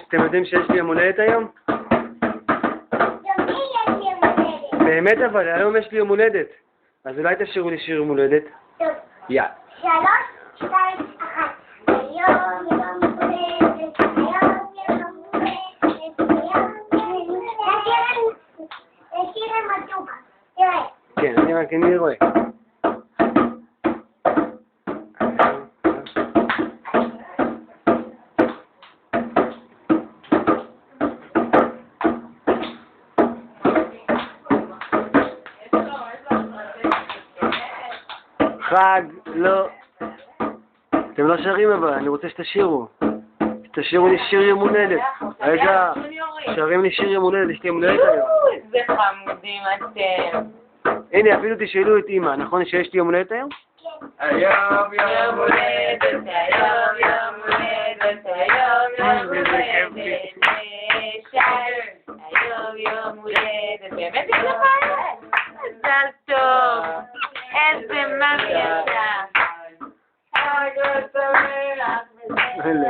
אתם יודעים שיש לי יום הולדת היום? גם לי יש לי יום הולדת. באמת אבל, היום יש לי יום הולדת. אז אולי תשאירו לי שיר יום הולדת? טוב. יא. 3, 2, 1. היום יום הולדת, היום יום הולדת, היום לשיר המתוק. תראה. כן, אני רואה. חג, לא. אתם לא שרים אבל, אני רוצה שתשירו. תשירו לי שיר יום הולדת. רגע, שרים לי שיר יום הולדת, יש לי יום הולדת היום. איזה חמודים אתם. הנה, אפילו תשאלו את אמא, נכון שיש לי יום הולדת היום? היום יום הולדת, היום יום הולדת, היום יום הולדת, לשי, היום יום הולדת, באמת יש לך? מזל טוב, איזה מאמי אתה. חג שמח, אלה.